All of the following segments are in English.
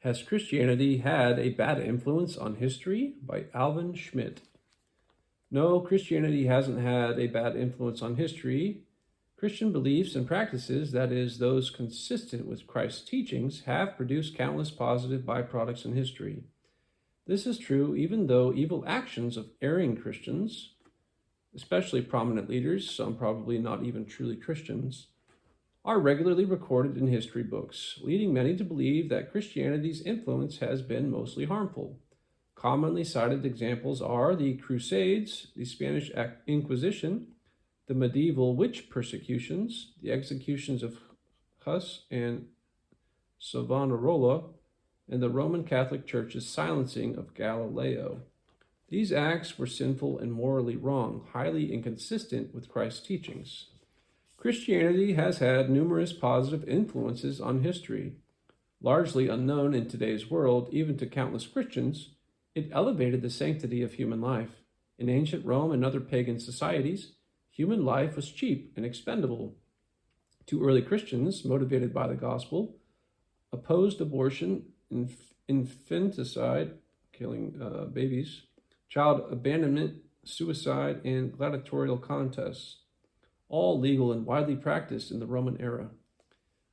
Has Christianity had a bad influence on history? By Alvin Schmidt. No, Christianity hasn't had a bad influence on history. Christian beliefs and practices, that is, those consistent with Christ's teachings, have produced countless positive byproducts in history. This is true even though evil actions of erring Christians, especially prominent leaders, some probably not even truly Christians, are regularly recorded in history books, leading many to believe that Christianity's influence has been mostly harmful. Commonly cited examples are the Crusades, the Spanish Inquisition, the medieval witch persecutions, the executions of Huss and Savonarola, and the Roman Catholic Church's silencing of Galileo. These acts were sinful and morally wrong, highly inconsistent with Christ's teachings. Christianity has had numerous positive influences on history. Largely unknown in today's world, even to countless Christians, it elevated the sanctity of human life. In ancient Rome and other pagan societies, human life was cheap and expendable. To early Christians, motivated by the gospel, opposed abortion, infanticide, killing babies, child abandonment, suicide, and gladiatorial contests, all legal and widely practiced in the Roman era.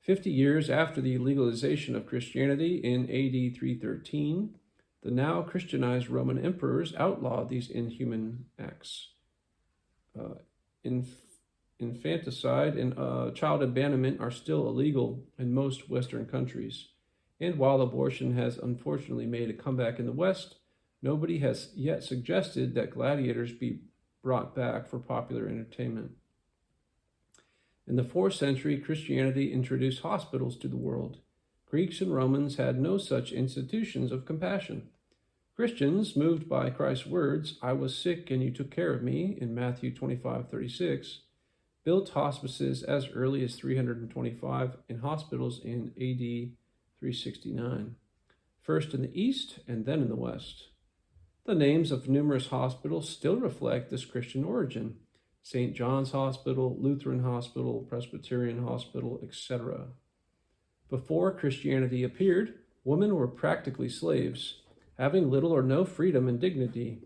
50 years after the legalization of Christianity in AD 313, the now Christianized Roman emperors outlawed these inhuman acts. Infanticide and child abandonment are still illegal in most Western countries. And while abortion has unfortunately made a comeback in the West, nobody has yet suggested that gladiators be brought back for popular entertainment. In the 4th century, Christianity introduced hospitals to the world. Greeks and Romans had no such institutions of compassion. Christians, moved by Christ's words, "I was sick and you took care of me," in Matthew 25:36, built hospices as early as 325 and hospitals in AD 369, first in the East and then in the West. The names of numerous hospitals still reflect this Christian origin: St. John's Hospital, Lutheran Hospital, Presbyterian Hospital, etc. Before Christianity appeared, women were practically slaves, having little or no freedom and dignity.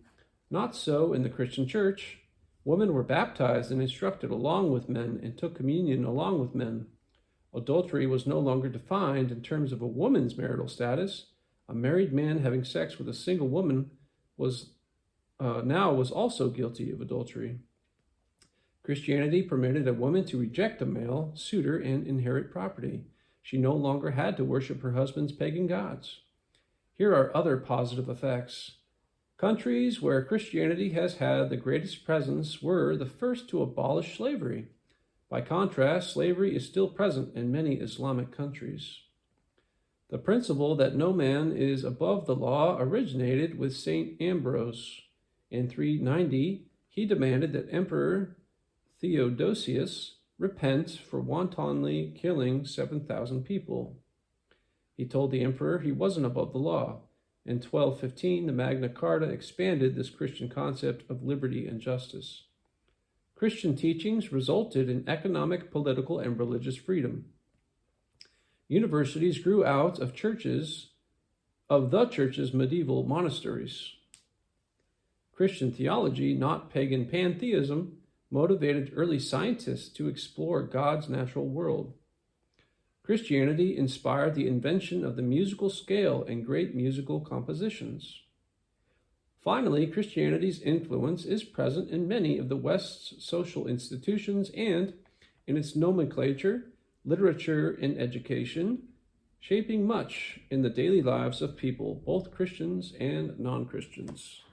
Not so in the Christian Church. Women were baptized and instructed along with men and took communion along with men. Adultery was no longer defined in terms of a woman's marital status. A married man having sex with a single woman was also guilty of adultery. Christianity permitted a woman to reject a male suitor and inherit property. She no longer had to worship her husband's pagan gods. Here are other positive effects. Countries where Christianity has had the greatest presence were the first to abolish slavery. By contrast, slavery is still present in many Islamic countries. The principle that no man is above the law originated with St. Ambrose. In 390, he demanded that Emperor Theodosius repent for wantonly killing 7,000 people. He told the emperor he wasn't above the law. In 1215, the Magna Carta expanded this Christian concept of liberty and justice. Christian teachings resulted in economic, political, and religious freedom. Universities grew out of the church's medieval monasteries. Christian theology, not pagan pantheism, motivated early scientists to explore God's natural world. Christianity inspired the invention of the musical scale and great musical compositions. Finally, Christianity's influence is present in many of the West's social institutions and in its nomenclature, literature, and education, shaping much in the daily lives of people, both Christians and non-Christians.